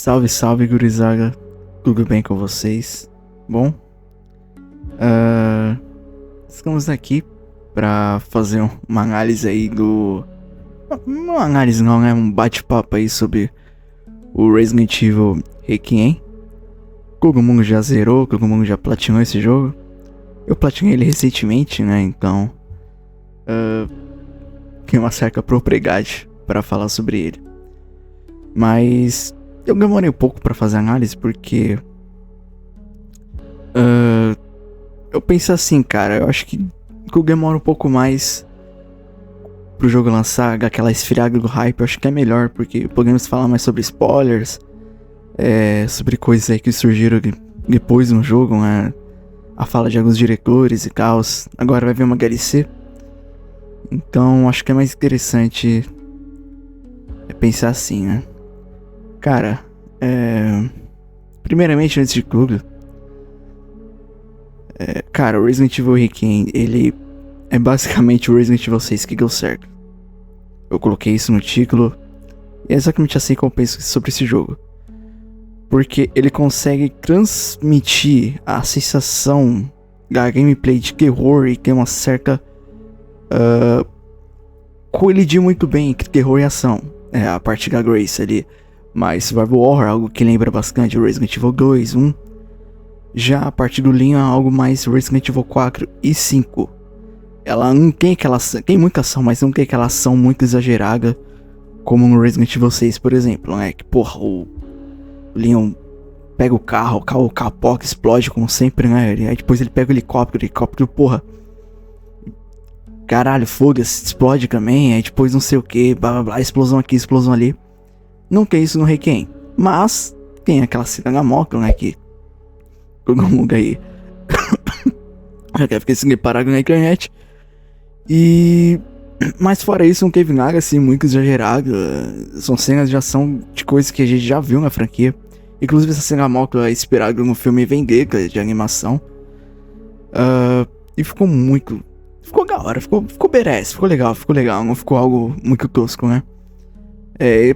Salve, salve, gurizada. Tudo bem com vocês? Bom, estamos aqui pra fazer uma análise aí do... Uma análise não, né? Um bate-papo aí sobre o Resident Evil Requiem. Todo mundo já zerou, todo mundo já platinou esse jogo. Eu platinei ele recentemente, né? Então, tem uma certa propriedade pra falar sobre ele. Mas eu demorei um pouco pra fazer análise porque eu penso assim, cara, eu acho que eu demoro um pouco mais pro jogo lançar, aquela esfriada do hype, eu acho que é melhor, porque podemos falar mais sobre spoilers, sobre coisas aí que surgiram depois no jogo, né? A fala de alguns diretores e tal. Agora vai vir uma DLC, então acho que é mais interessante pensar assim, né? Cara, primeiramente, antes de tudo, cara, o Resident Evil Requiem, ele é basicamente o Resident Evil 6 que deu certo. Eu coloquei isso no título, e é exatamente assim que eu penso sobre esse jogo. Porque ele consegue transmitir a sensação da gameplay de terror e tem uma certa... colidir muito bem entre terror e ação. A parte da Grace ali. Mas Survival Horror, algo que lembra bastante o Resident Evil 2, 1. Já a parte do Leon é algo mais Resident Evil 4 e 5. Ela não tem aquela ação, tem muita ação, mas não tem aquela ação muito exagerada como no Resident Evil 6, por exemplo, né? Que porra, o Leon pega o carro capoca, explode como sempre, né? Aí depois ele pega o helicóptero, porra, caralho, foda-se, explode também. Aí depois não sei o que, blá blá blá, explosão aqui, explosão ali. Não tem isso no Requiem, mas tem aquela cena da moto, né? Que todo mundo aí já quer ficar sem parado na internet. Mas fora isso, não teve nada assim muito exagerado. São cenas de ação de coisas que a gente já viu na franquia. Inclusive essa cena da moto é inspirada no filme Vendetta de animação. E ficou muito... Ficou da hora, ficou badass, ficou legal. Não ficou algo muito tosco, né?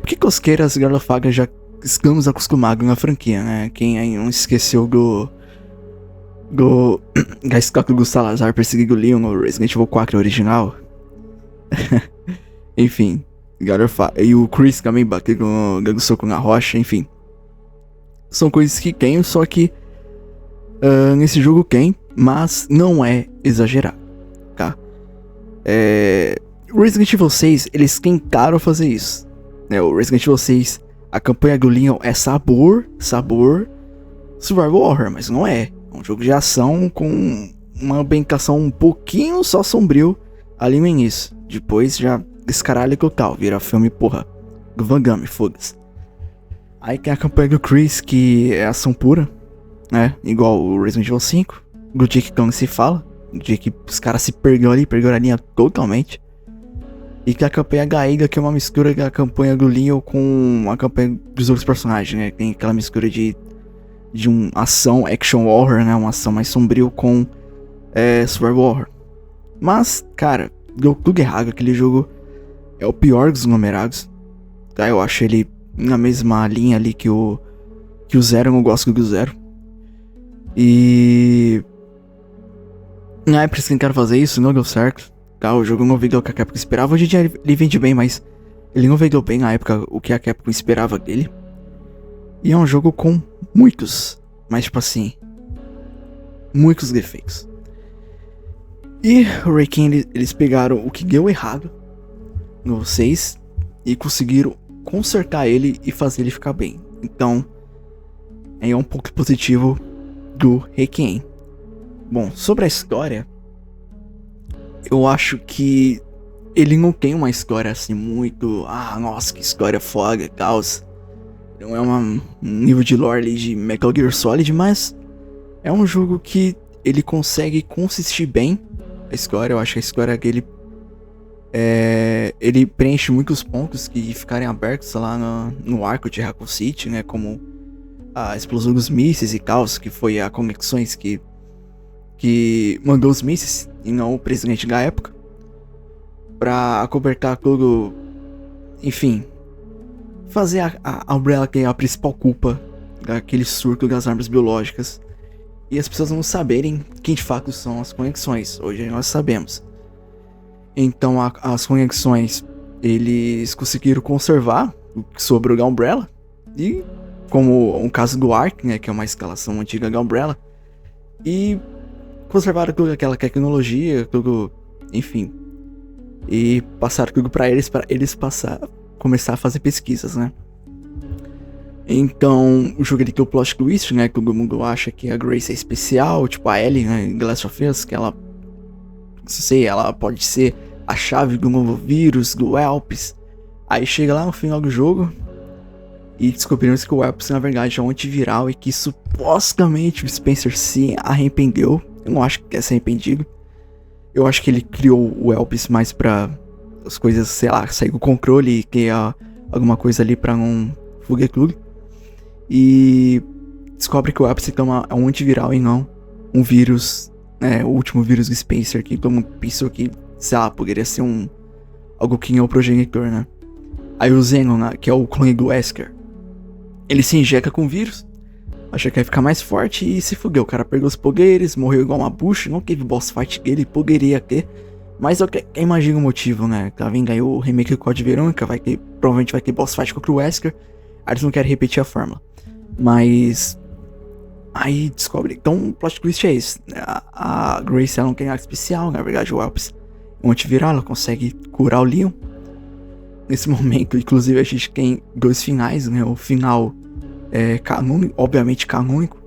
Porque cosqueiras, Garlofaga, já estamos acostumados na franquia, né? Quem aí não esqueceu da estátua do Salazar perseguindo o Leon no Resident Evil 4 original. Enfim, e o Chris também batendo dando soco na rocha, enfim. São coisas que tem, só que nesse jogo tem, mas não é exagerado, tá? Resident Evil 6, eles tentaram fazer isso, né? O Resident Evil 6, a campanha do Leon é sabor Survival Horror, mas não é. É um jogo de ação com uma ambientação um pouquinho só sombrio ali no início. Depois já descaralho total, vira filme, porra, do Van Damme, foda-se. Aí tem a campanha do Chris, que é ação pura, né? Igual o Resident Evil 5, do dia que se fala, do dia que os caras se perdeu a linha totalmente. E que a campanha Gaega, que é uma mistura da campanha do Leon com a campanha dos outros personagens, né? Tem aquela mistura de uma ação action horror, né? Uma ação mais sombrio com survival horror. Mas, cara, deu tudo errado. Aquele jogo é o pior dos numerados, tá? Eu acho ele na mesma linha ali que o Zero. Eu não gosto do Zero. E na época que tentaram fazer isso, não deu certo, tá? O jogo não vendeu o que a Capcom esperava. Hoje em dia ele vende bem, mas ele não vendeu bem na época o que a Capcom esperava dele. E é um jogo com muitos, mas tipo assim, muitos defeitos. E o Requiem, eles pegaram o que deu errado no 6 e conseguiram consertar ele e fazer ele ficar bem. Então, é um ponto positivo do Requiem. Bom, sobre a história, eu acho que ele não tem uma história assim muito... nossa, que história foda e tal. Não é um nível de lore ali de Metal Gear Solid, mas é um jogo que ele consegue consistir bem a história. Eu acho que a história dele ele preenche muitos pontos que ficarem abertos lá no arco de Raccoon City, né? Como a explosão dos mísseis e tal, que foi a conexões que mandou os mísseis e não o presidente da época, pra acobertar tudo. Enfim, fazer a Umbrella ter a principal culpa daquele surto das armas biológicas. E as pessoas não saberem quem de fato são as conexões. Hoje nós sabemos. Então as conexões, eles conseguiram conservar o que sobrou da Umbrella. E como um caso do Ark, né, que é uma escalação antiga da Umbrella. E conservaram toda aquela tecnologia, tudo, enfim. E passaram tudo pra eles começar a fazer pesquisas, né. Então, o jogo ele tem o plot twist, né, que todo mundo acha que a Grace é especial, tipo a Ellie, né, em The Last of Us, que ela, não sei, ela pode ser a chave do novo vírus, do Whelps. Aí chega lá no final do jogo e descobrimos que o Whelps na verdade é um antiviral e que supostamente o Spencer se arrependeu. Eu não acho que tenha se arrependido. Eu acho que ele criou o Whelps mais pra as coisas, sei lá, sair do controle e criar alguma coisa ali pra não fuder tudo. E descobre que o Whelps então é um antiviral e não um vírus, né, o último vírus do Spencer, que todo mundo pensou que, sei lá, poderia ser algo que é o progenitor, né. Aí o Xenon, né, que é o clone do Wesker, ele se injeta com o vírus, acha que vai ficar mais forte e se fudeu. O cara perdeu os poderes, morreu igual uma bucha, não teve boss fight dele, poderia ter. Mas eu imagino o motivo, né? Tá vendo aí o remake do Code Verônica, provavelmente vai ter boss fight contra o Wesker. Aí eles não querem repetir a fórmula. Mas aí descobre. Então o plot twist é esse. A Grace ela não tem nada especial, na verdade o Whelps é um antiviral, ela consegue curar o Leon. Nesse momento, inclusive, a gente tem dois finais, né? O final canônico, obviamente canônico.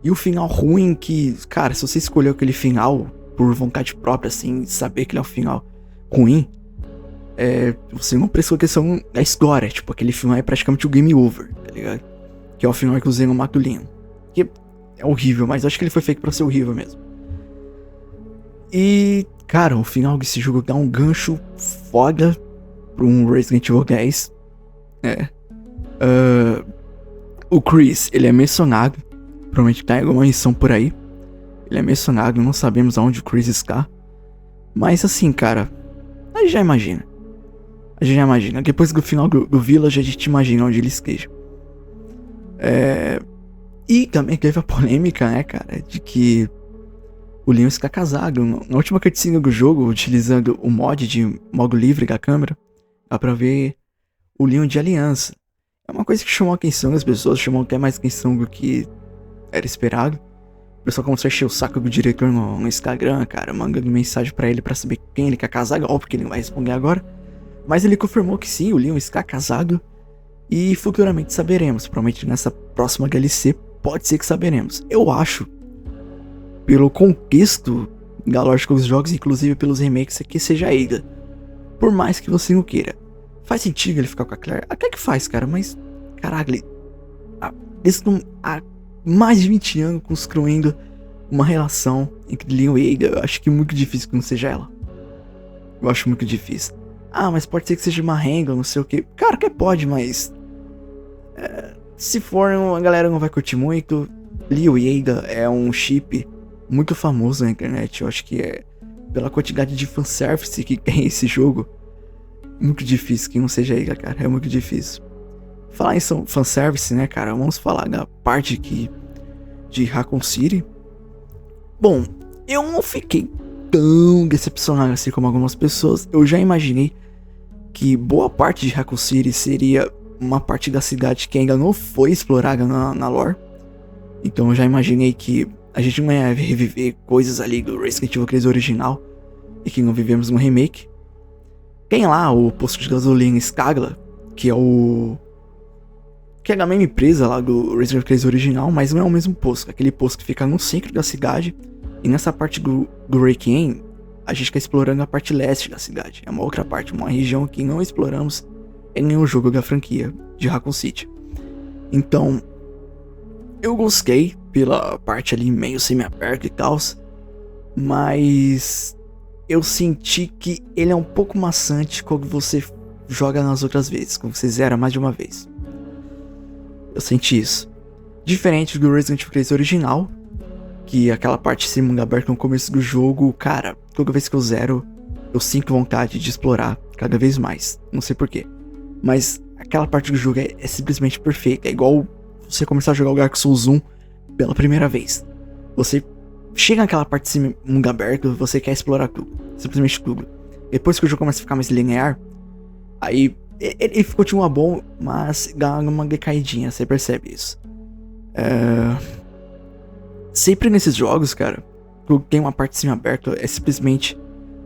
E o final ruim que, cara, se você escolheu aquele final por vontade própria, assim, saber que ele é um final ruim, você não prestou atenção na história. Tipo, aquele final é praticamente o game over, tá ligado? Que é o final que o Xenon mata o Leon. Que é horrível, mas acho que ele foi feito pra ser horrível mesmo. E, cara, o final desse jogo dá um gancho foda pra um Resident Evil 10. O Chris, ele é mencionado. Provavelmente tá em alguma missão por aí. Ele é mencionado, não sabemos aonde o Chris está. Mas assim, cara, a gente já imagina. Depois do final do Village, a gente imagina onde ele esteja. E também teve a polêmica, né, cara, de que o Leon está casado. Na última cutscene do jogo, utilizando o mod de modo livre da câmera, dá pra ver o Leon de aliança. É uma coisa que chamou a atenção das pessoas, chamou até mais atenção do que era esperado. O pessoal começou a encher o saco do diretor no Instagram, cara, mandando mensagem pra ele pra saber quem ele quer casar, óbvio que ele não vai responder agora. Mas ele confirmou que sim, o Leon está casado. E futuramente saberemos, provavelmente nessa próxima DLC, pode ser que saberemos. Eu acho, pelo contexto da lógica dos jogos, inclusive pelos remakes, que seja Ada. Por mais que você não queira. Faz sentido ele ficar com a Claire? Até que faz, cara, mas... Caralho, eles estão há mais de 20 anos construindo uma relação entre Leon e Ada. Eu acho que é muito difícil que não seja ela. Eu acho muito difícil. Ah, mas pode ser que seja uma Hangul, não sei o que. Cara, que pode, mas... se for, a galera não vai curtir muito. Leon e Ada é um chip muito famoso na internet. Eu acho que pela quantidade de fanservice que tem esse jogo, muito difícil que não seja Ada, cara. É muito difícil. Falar em fanservice, né, cara? Vamos falar da parte de Raccoon City. Bom, eu não fiquei tão decepcionado assim como algumas pessoas. Eu já imaginei que boa parte de Raccoon City seria uma parte da cidade que ainda não foi explorada na lore. Então eu já imaginei que a gente não ia reviver coisas ali do Resident Evil 3 original e que não vivemos no remake. Tem lá o posto de gasolina Skagla, que é a mesma empresa lá do Resident Evil 3 original, mas não é o mesmo posto. Aquele posto que fica no centro da cidade. E nessa parte do Requiem, a gente está explorando a parte leste da cidade. É uma outra parte, uma região que não exploramos em nenhum jogo da franquia de Raccoon City. Então, eu gostei pela parte ali meio semi-aberta e tal, mas eu senti que ele é um pouco maçante quando você joga nas outras vezes, quando você zera mais de uma vez. Eu senti isso. Diferente do Resident Evil 3 original, que aquela parte de mundo aberto no começo do jogo, cara, toda vez que eu zero, eu sinto vontade de explorar cada vez mais. Não sei porquê. Mas aquela parte do jogo é simplesmente perfeita. É igual você começar a jogar o Dark Souls 1 pela primeira vez. Você chega naquela parte de cima, mundo aberto, você quer explorar tudo. Simplesmente tudo. Depois que o jogo começa a ficar mais linear, aí ele continua bom, mas dá uma decaidinha, você percebe isso. Sempre nesses jogos, cara, que tem uma parte de cima aberta, é simplesmente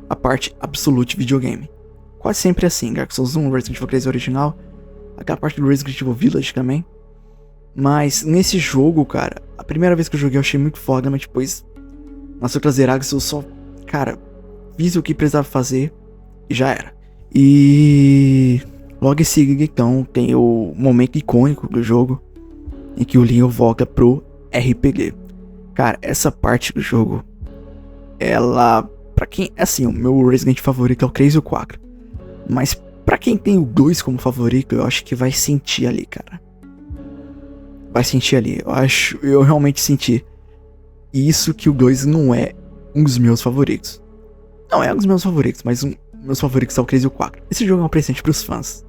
a parte absolute videogame. Quase sempre assim, Dark Souls 1, Resident Evil 3 original, aquela parte do Resident Evil Village também. Mas nesse jogo, cara, a primeira vez que eu joguei eu achei muito foda, mas depois, nas outras zeradas eu só, cara, fiz o que precisava fazer e já era. E logo em seguida, então, tem o momento icônico do jogo, em que o Leon volta pro RPG. Cara, essa parte do jogo, ela, pra quem, assim, o meu Resident favorito é o 3 e o 4. Mas pra quem tem o 2 como favorito, eu acho que vai sentir ali, cara. Vai sentir ali. Eu realmente senti isso, que o 2 não é um dos meus favoritos. Não é um dos meus favoritos, mas meus favoritos são o 3 e o 4. Esse jogo é um presente pros fãs.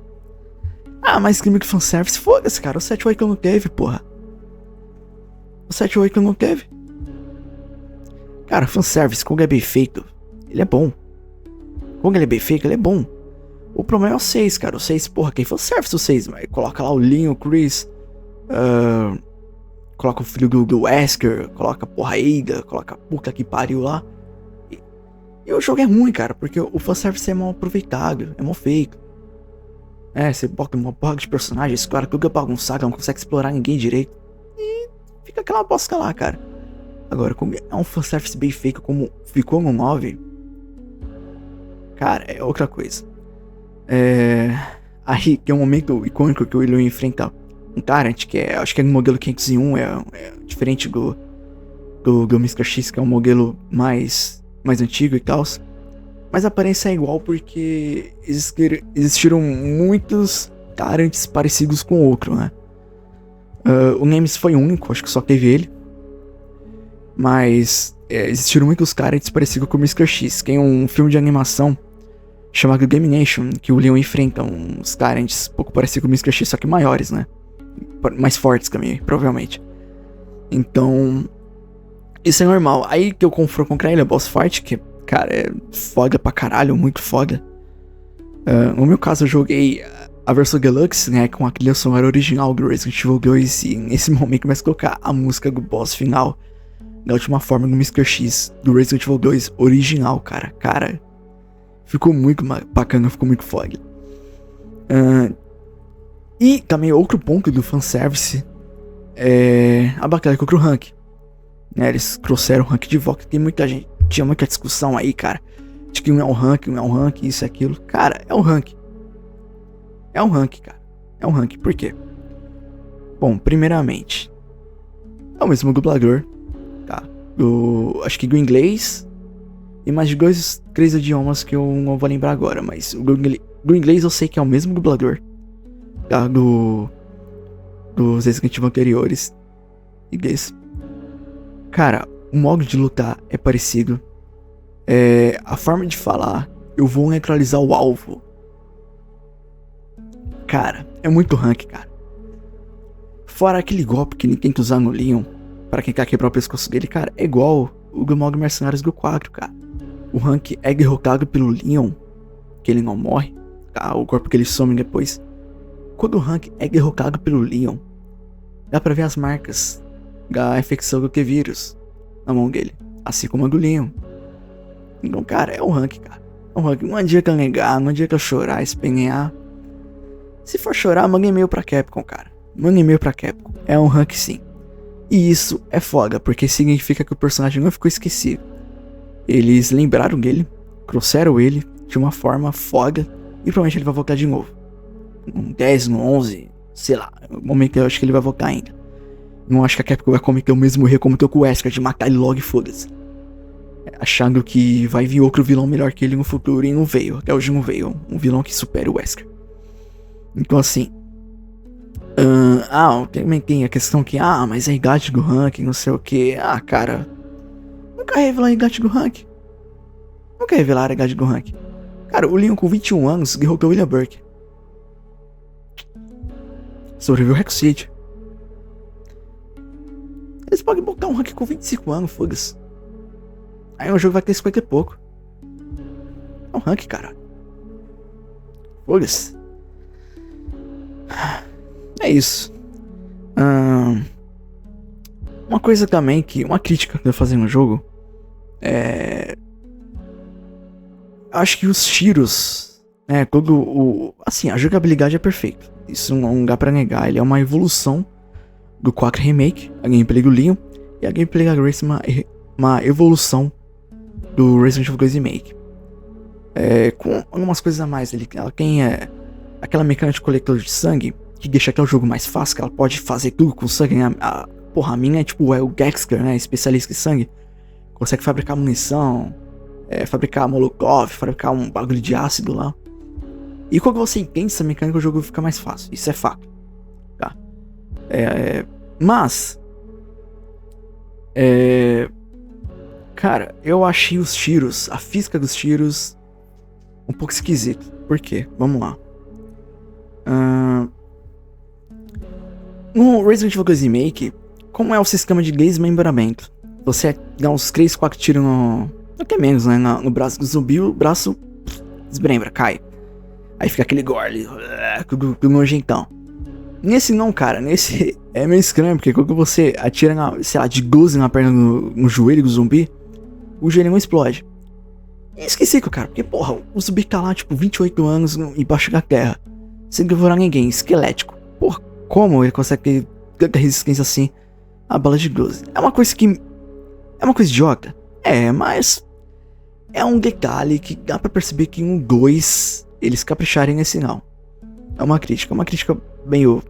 Ah, mas clima de fanservice, foda-se, cara. O 7 e o 8 não teve, porra. O 7 e o 8 não teve. Cara, fanservice, quando é bem feito, ele é bom. Quando ele é bem feito, ele é bom. O problema é o 6, cara. O 6, porra, quem fanservice o 6? Mas coloca lá o Leon, o Chris, coloca o filho do Wesker, coloca porra Ada, coloca a puta que pariu lá. E o jogo é ruim, cara, porque o fanservice é mal aproveitado, é mal feito. Você bota uma porra de personagem, esse cara tudo é bagunçado, não consegue explorar ninguém direito. E fica aquela bosta lá, cara. Agora, como é um fanservice bem feito como ficou no 9, cara, é outra coisa. Aí tem um momento icônico que o Leon enfrenta um Tyrant, que acho que é no modelo 501, é diferente do Mr. X, que é um modelo mais antigo e tal. Mas a aparência é igual porque existiram muitos Tyrants parecidos com o outro, né? O Nemesis foi único, acho que só teve ele. Mas existiram muitos Tyrants parecidos com o Mr. X. Tem um filme de animação chamado Game Nation, que o Leon enfrenta uns Tyrants um pouco parecidos com o Mr. X, só que maiores, né? Mais fortes também, provavelmente. Então, isso é normal. Aí que eu confronto com ele, é boss fight, que, cara, é foda pra caralho, muito foda. No meu caso, eu joguei a versão Deluxe, né, com a trilha sonora original do Resident Evil 2, e nesse momento começa a tocar a música do boss final, da última forma do Mr. X, do Resident Evil 2 original, cara. Cara, ficou muito bacana, ficou muito foda. E também outro ponto do fanservice é a batalha contra o Rank. Eles trouxeram o Rank de volta. Tinha muita discussão aí, cara, de que não é um Rank, isso e aquilo. Cara, é um Rank. É um Rank, cara. É um Rank, por quê? Bom, primeiramente, é o mesmo dublador, tá? Acho que do inglês e mais de 2, 3 idiomas que eu não vou lembrar agora, mas do inglês eu sei que é o mesmo dublador, tá? Dos Resident Evil anteriores. Inglês. Cara, o modo de lutar é parecido. A forma de falar, eu vou neutralizar o alvo. Cara, é muito Rank, cara. Fora aquele golpe que ele tenta usar no Leon para quem quer quebrar o pescoço dele, cara, é igual o do modo Mercenários do 4, cara. O Rank é derrotado pelo Leon, que ele não morre, tá? O corpo que ele some depois. Quando o Rank é derrotado pelo Leon, dá pra ver as marcas da infecção do T-Vírus na mão dele, assim como a do Leon. Então, cara, é o Rank, cara. É um Rank. Não adianta negar, não adianta chorar, espenhar. Se for chorar, manda e-mail pra Capcom, cara. Manda e-mail pra Capcom. É um Rank sim. E isso é foda, porque significa que o personagem não ficou esquecido. Eles lembraram dele, trouxeram ele de uma forma foda, e provavelmente ele vai voltar de novo. No 10, no 11, sei lá. No momento eu acho que ele vai voltar ainda. Não acho que a Capcom vai cometer o mesmo erro como com o Wesker, de matar ele logo e foda-se. Achando que vai vir outro vilão melhor que ele no futuro, e não veio. Até hoje não veio um vilão que supere o Wesker. Então assim, também tem a questão que, mas a idade do Rank, não sei o que. Cara, nunca revelar a idade do Rank. Nunca revelar a idade do Rank. Cara, o Leon com 21 anos derrotou o William Burke. Sobreviveu o Recruit. Eles podem botar um rank com 25 anos, foda-se. Aí o jogo vai ter 50 e pouco. É um rank, cara. Foda-se. É isso. Uma coisa também que... Uma crítica que eu fazer no jogo... Acho que os tiros... Assim, a jogabilidade é perfeita. Isso não dá pra negar. Ele é uma evolução do 4 Remake, a gameplay do Leon. E a gameplay da Grace é uma evolução do Resident Evil 2 Remake. Com algumas coisas a mais. Ela tem aquela mecânica de coletor de sangue, que deixa aquele jogo mais fácil, que ela pode fazer tudo com sangue. A minha é tipo o Gexker, né? Especialista em sangue. Consegue fabricar munição, fabricar molotov, fabricar um bagulho de ácido lá. E quando você entende essa mecânica, o jogo fica mais fácil. Isso é fato. Tá? Cara, eu achei os tiros, a física dos tiros, um pouco esquisito. Por quê? Vamos lá. No Resident Evil 2 Remake, como é o sistema de desmembramento? Você dá uns 3, 4 tiros no... Até menos, né? No braço do zumbi, o braço desmembra, cai. Aí fica aquele gore ali, do nojentão. Nesse não, cara. Nesse é meio estranho, porque quando você atira, de 12 na perna, no joelho do zumbi, o joelho não explode. E esqueci, cara, porque, porra, o zumbi tá lá, tipo, 28 anos embaixo da terra, sem devorar ninguém, esquelético. Porra, como ele consegue ter resistência assim a bala de 12? É uma coisa que... É uma coisa idiota. Mas... É um detalhe que dá pra perceber que em 2 eles capricharem nesse não. É uma crítica meio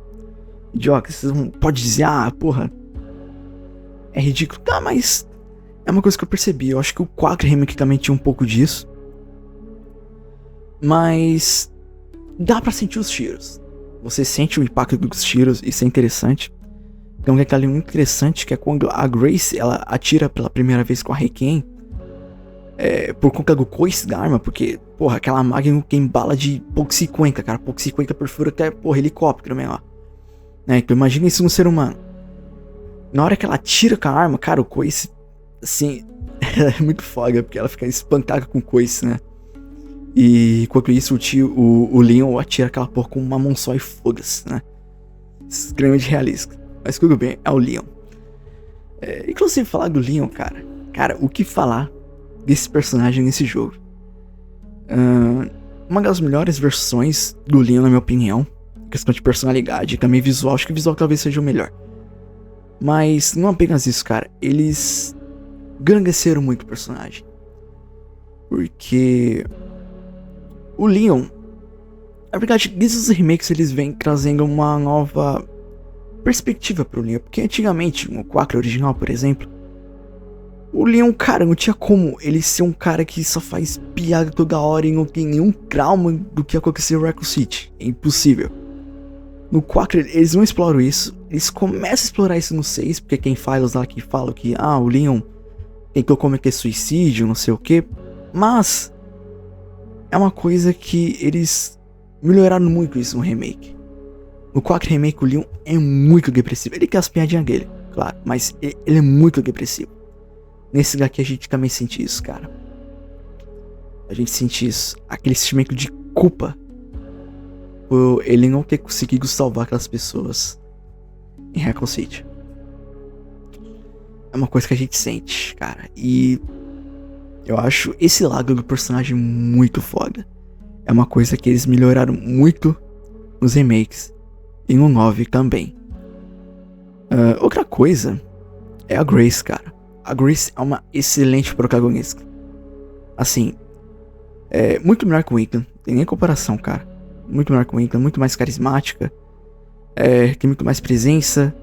idiota. Vocês não podem dizer, porra, é ridículo. Tá, mas é uma coisa que eu percebi. Eu acho que o 4 Remake também tinha um pouco disso. Mas dá pra sentir os tiros. Você sente o impacto dos tiros, isso é interessante. Tem um detalhe muito interessante, que é quando a Grace, ela atira pela primeira vez com a Requiem, por conta do coice da arma, porque, porra, aquela Magnum tem bala de pouco 50, cara. Pouco 50 perfura até, porra, helicóptero mesmo, ó. Então imagina isso no ser humano. Na hora que ela atira com a arma, cara, o coice, assim, é muito foda, porque ela fica espantada com o coice, né? E enquanto isso, o Leon atira aquela porra com uma mão só e foda-se, né? Extremamente realista. Mas tudo bem, é o Leon. Inclusive, falar do Leon, cara. Cara, o que falar desse personagem nesse jogo? Uma das melhores versões do Leon, na minha opinião. Questão de personalidade e também visual. Acho que o visual talvez seja o melhor. Mas não apenas isso, cara. Eles engrandeceram muito o personagem. Porque o Leon, na verdade, desde os remakes eles vêm trazendo uma nova perspectiva pro Leon. Porque antigamente, no 4 original, por exemplo, o Leon, cara, não tinha como ele ser um cara que só faz piada toda hora e não tem nenhum trauma do que aconteceu no Raccoon City. É impossível. No 4 eles não exploram isso. Eles começam a explorar isso no 6, porque tem files lá que falam que o Leon tentou cometer suicídio, não sei o que. Mas é uma coisa que eles melhoraram muito isso no remake. No 4 remake o Leon é muito depressivo. Ele tem as piadinhas dele, claro, mas ele é muito depressivo. Nesse daqui a gente também sente isso, cara. A gente sente isso. Aquele sentimento de culpa por ele não ter conseguido salvar aquelas pessoas em Raccoon City. É uma coisa que a gente sente, cara. E eu acho esse lado do personagem muito foda. É uma coisa que eles melhoraram muito nos remakes. E no 9 também. Outra coisa é a Grace, cara. A Grace é uma excelente protagonista. Assim, muito melhor que o Ethan. Tem nem comparação, cara. Muito melhor que o Ethan, muito mais carismática. Tem muito mais presença.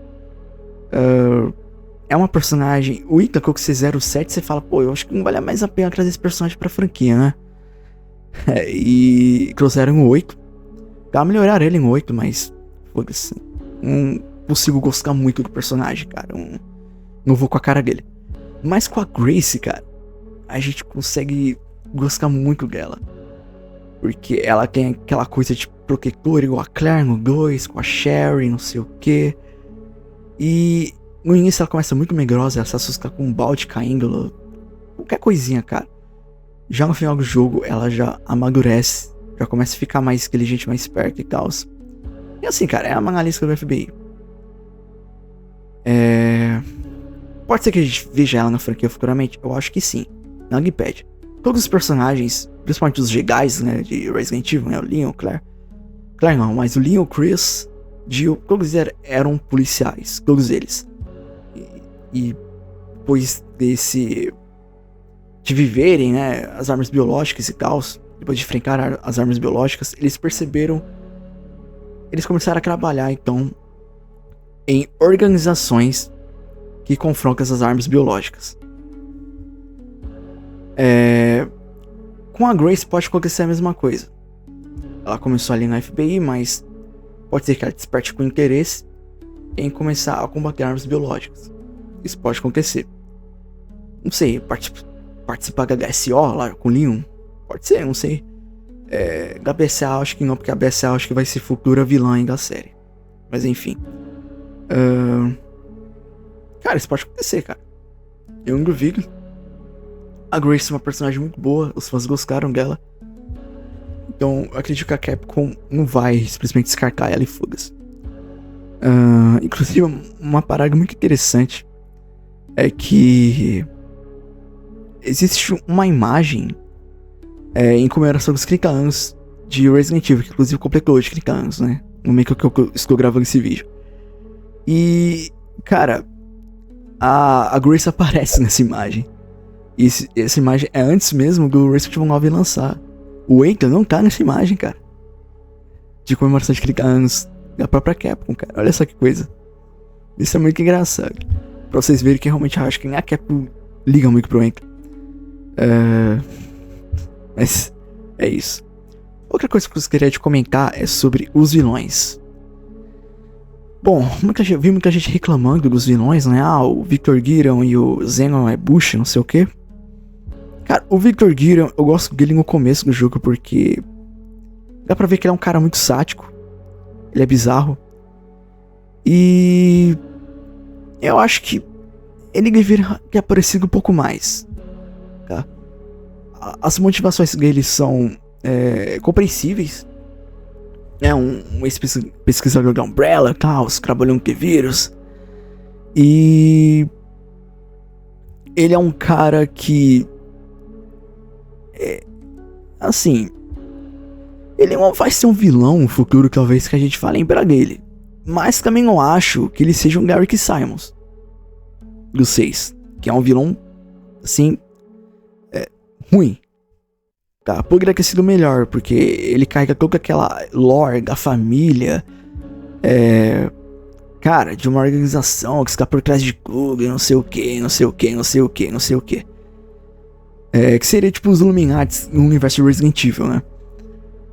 É uma personagem... O Ethan, com o C07, você fala, pô, eu acho que não vale mais a pena trazer esse personagem pra franquia, né? E trouxeram o 8. Dá pra melhorar ele em 8, mas... foda-se. Não consigo gostar muito do personagem, cara. Não vou com a cara dele. Mas com a Grace, cara, a gente consegue gostar muito dela. Porque ela tem aquela coisa de protetor igual a Claire no 2, com a Sherry, não sei o que. E no início ela começa muito medrosa, ela se assusta com um balde caindo, qualquer coisinha, cara. Já no final do jogo ela já amadurece, já começa a ficar mais inteligente, mais esperta e tal. E assim, cara, é uma analista do FBI. Pode ser que a gente veja ela na franquia futuramente? Eu acho que sim. Na Wikipedia. Todos os personagens, principalmente os G-Guys, né, de Resident Evil, né, o Leon, Claire não, mas o Leon, Chris, Jill, todos eram policiais, todos eles. E depois de viverem, né, as armas biológicas e tal, depois de enfrentar as armas biológicas, eles começaram a trabalhar, então, em organizações que confrontam essas armas biológicas. Com a Grace pode acontecer a mesma coisa. Ela começou ali na FBI, mas pode ser que ela desperte com interesse em começar a combater armas biológicas. Isso pode acontecer. Não sei, participar da HSO lá com o Leon? Pode ser, não sei. Da BSA acho que não, porque a BSA acho que vai ser futura vilã da série. Mas enfim. Cara, isso pode acontecer, cara. Eu não duvido. A Grace é uma personagem muito boa, os fãs gostaram dela. Então eu acredito que a Capcom não vai simplesmente descartar ela e foda-se. Inclusive, uma parada muito interessante é que existe uma imagem em comemoração dos 30 anos de Resident Evil, que inclusive completou hoje 30 anos, né? No momento que eu estou gravando esse vídeo. E, cara, a Grace aparece nessa imagem. E essa imagem é antes mesmo do Resident Evil 9 lançar. O Ethan não tá nessa imagem, cara. De comemoração de 30 anos da própria Capcom, cara. Olha só que coisa. Isso é muito engraçado. Pra vocês verem que realmente acho que nem a Capcom liga muito pro Ethan. Mas é isso. Outra coisa que eu gostaria de comentar é sobre os vilões. Bom, vi muita gente reclamando dos vilões, né? O Victor Gideon e o Xenon é Bush, não sei o que. Cara, o Victor Gideon, eu gosto dele no começo do jogo porque dá pra ver que ele é um cara muito sádico. Ele é bizarro. E eu acho que ele deveria ter aparecido um pouco mais, tá? As motivações dele são compreensíveis. Um ex-pesquisador da Umbrella, tal, trabalhando com vírus. E ele é um cara que assim, ele não vai ser um vilão no futuro, talvez, que a gente vá lembrar dele. Mas também não acho que ele seja um Garrick Simons do 6, que é um vilão, assim, ruim. Tá, poderia ter sido melhor, porque ele carrega toda aquela lore da família, cara, de uma organização que está por trás de tudo, não sei o que, não sei o que, não sei o que, não sei o que. Que seria tipo os Illuminati no universo Resident Evil, né?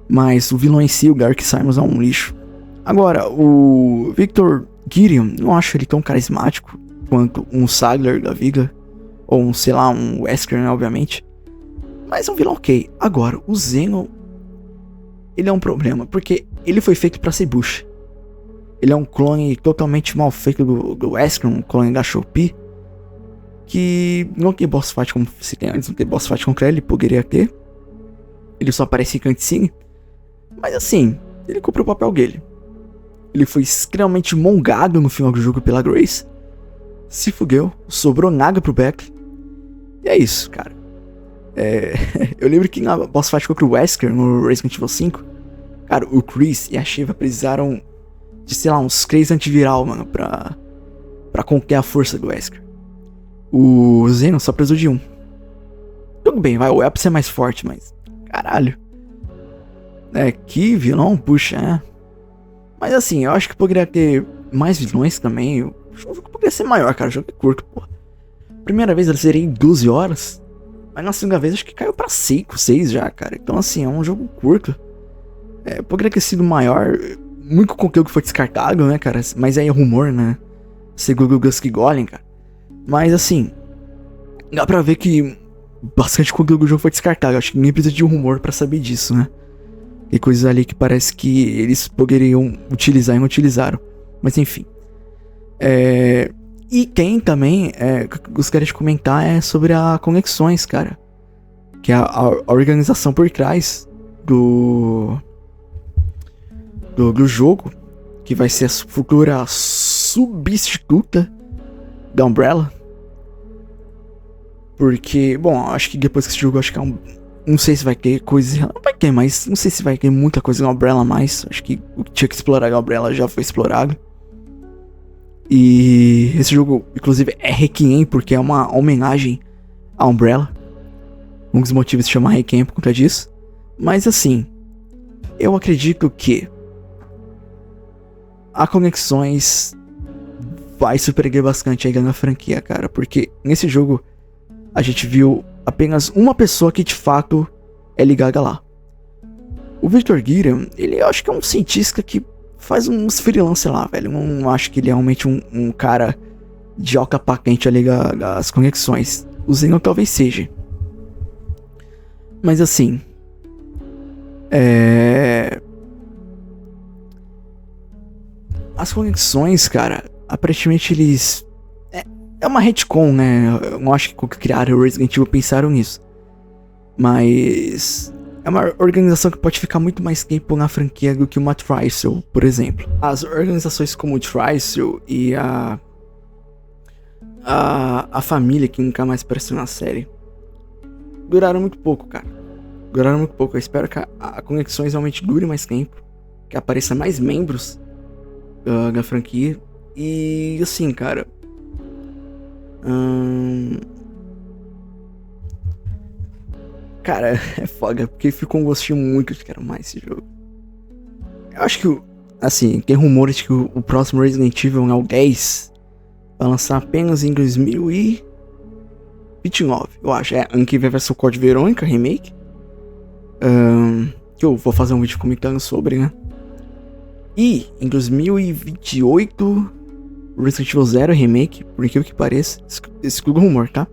Mas o vilão em si, o Garrick Simons, é um lixo. Agora, o Victor Gideon, não acho ele tão carismático quanto um Saddler da vida, ou um, sei lá, um Wesker, né, obviamente. Mas é um vilão ok. Agora, o Xenon, ele é um problema, porque ele foi feito pra ser Bush. Ele é um clone totalmente mal feito do Wesker, um clone da Shopee, que não tem boss fight como se tem antes, não tem boss fight contra ele poderia ter. Ele só aparece em cutscene. Mas assim, ele cumpriu o papel dele. Ele foi extremamente mongado no final do jogo pela Grace. Se fudeu, sobrou nada pro Beck. E é isso, cara. Eu lembro que na boss fight contra o Wesker no Resident Evil 5, cara, o Chris e a Shiva precisaram de, sei lá, uns 3 antiviral, mano, pra conter a força do Wesker. O Xenon só precisou de 1. Tudo bem, vai, o Epps é mais forte, mas caralho. Que vilão, puxa, Mas assim, eu acho que poderia ter mais vilões também. O jogo poderia ser maior, cara, o jogo é curto, pô. Primeira vez eu zerei 12 horas. Mas na segunda vez acho que caiu pra 5, 6 já, cara. Então assim, é um jogo curto. Poderia ter sido maior. Muito conteúdo que foi descartado, né, cara? Mas aí é rumor, né? Segundo o Gusk Golem, cara. Mas assim, dá pra ver que bastante conteúdo do jogo foi descartado. Acho que ninguém precisa de um rumor pra saber disso, né? Tem coisas ali que parece que eles poderiam utilizar e não utilizaram. Mas enfim. E tem também, que eu gostaria de comentar sobre a Conexões, cara. Que é a organização por trás do jogo. Que vai ser a futura substituta da Umbrella. Porque, bom, acho que depois que esse jogo, acho que não sei se vai ter coisa. Não vai ter, mas não sei se vai ter muita coisa na Umbrella mais. Acho que o que tinha que explorar a Umbrella já foi explorado. E esse jogo, inclusive, é Requiem porque é uma homenagem à Umbrella. Um dos motivos se chama Requiem por conta disso. Mas assim, eu acredito que a Conexões vai surpreender bastante ainda na franquia, cara. Porque nesse jogo a gente viu apenas uma pessoa que de fato é ligada lá. O Victor Guillen, ele eu acho que é um cientista que faz uns freelance lá, velho. Eu não acho que ele é realmente um cara de oca pra quente a ligar as Conexões. O Xenon talvez seja. Mas assim, as Conexões, cara, aparentemente eles... É uma retcon, né? Eu não acho que quando criaram o Resident Evil pensaram nisso. Mas é uma organização que pode ficar muito mais tempo na franquia do que uma Tricycle, por exemplo. As organizações como o Tricycle e a família, que nunca mais apareceu na série, duraram muito pouco, cara. Duraram muito pouco. Eu espero que a Conexões realmente dure mais tempo, que apareça mais membros da franquia. E assim, cara, cara, é foda, porque ficou um gostinho muito de quero mais esse jogo. Eu acho que, assim, tem rumores de que o próximo Resident Evil é o 10 vai lançar apenas em 2029, eu acho. Ano que vem vai ser o Code Verônica Remake. Que eu vou fazer um vídeo comentando sobre, né? E em 2028, Resident Evil 0 Remake, por incrível que pareça, exclui o rumor, tá?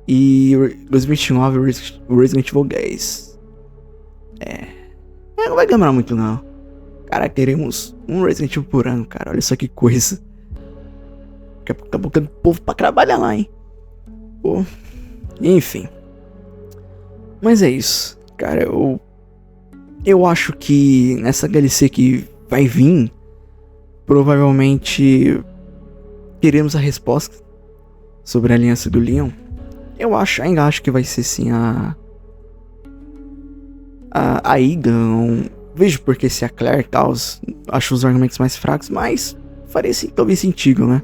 E 2029, o Resident Evil 10. Não vai demorar muito não. Cara, teremos um Resident Evil por ano, cara. Olha só que coisa. Daqui a pouco tá botando povo pra trabalhar lá, hein? Pô. Enfim. Mas é isso. Cara, eu acho que nessa DLC que vai vir, provavelmente teremos a resposta sobre a aliança do Leon. Eu ainda acho que vai ser sim a Ada. Vejo porque se a Claire e tal, acho os argumentos mais fracos, mas faria sim, talvez sentido, né?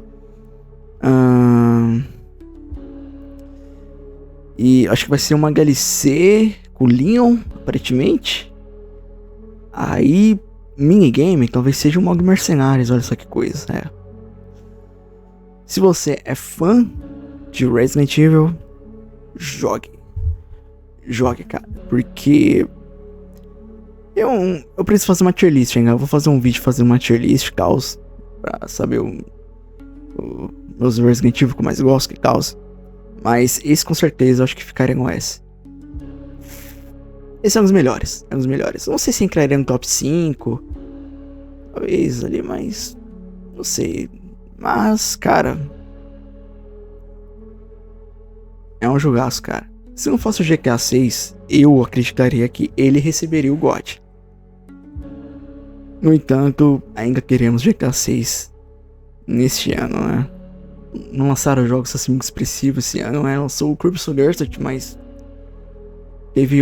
E acho que vai ser uma DLC com o Leon, aparentemente. Aí, minigame, talvez seja um modo mercenários, olha só que coisa, Se você é fã de Resident Evil, jogue, cara, porque eu preciso fazer uma tier list ainda. Eu vou fazer um vídeo fazendo uma tier list e tal, pra saber meus Resident Evil que eu mais gosto e tal. Mas esse com certeza eu acho que ficaria no S. Esse é um dos melhores, Não sei se entraria no top 5, talvez ali, mas não sei. Mas, cara, é um jogaço, cara. Se não fosse o GTA 6, eu acreditaria que ele receberia o GOT. No entanto, ainda queremos GTA 6 neste ano, né? Não lançaram jogos assim muito expressivos esse ano, né? Lançou o Crimson Desert, mas teve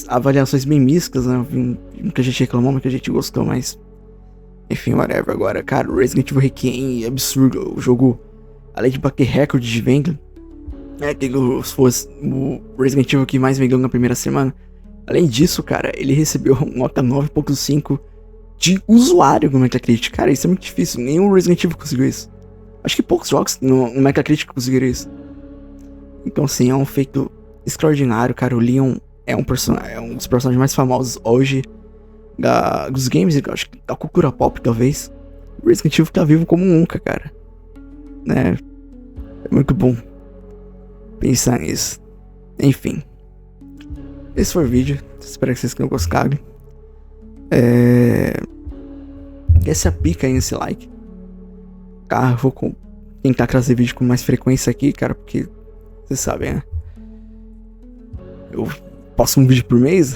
avaliações bem mistas, né? Muita gente reclamou, muita gente gostou, mas enfim, whatever. Agora, cara, o Resident Evil Requiem é absurdo. O jogo, além de bater recorde de venda, que fosse o Resident Evil que mais vendeu na primeira semana. Além disso, cara, ele recebeu nota 9.5 de usuário no Metacritic. Cara, isso é muito difícil. Nenhum Resident Evil conseguiu isso. Acho que poucos jogos no Metacritic conseguiram isso. Então, assim, é um feito extraordinário, cara. O Leon é um dos personagens mais famosos hoje dos games, acho que da cultura pop, talvez. O Resident Evil tá vivo como nunca, cara. Né? É muito bom pensar nisso. Enfim. Esse foi o vídeo. Espero que vocês tenham gostado. Essa pica aí nesse like. Cara, eu vou tentar trazer vídeo com mais frequência aqui, cara, porque vocês sabem, né? Eu posto um vídeo por mês.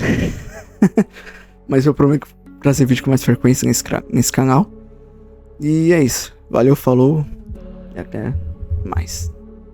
Mas eu prometo trazer vídeo com mais frequência nesse canal. E é isso. Valeu, falou. E até mais.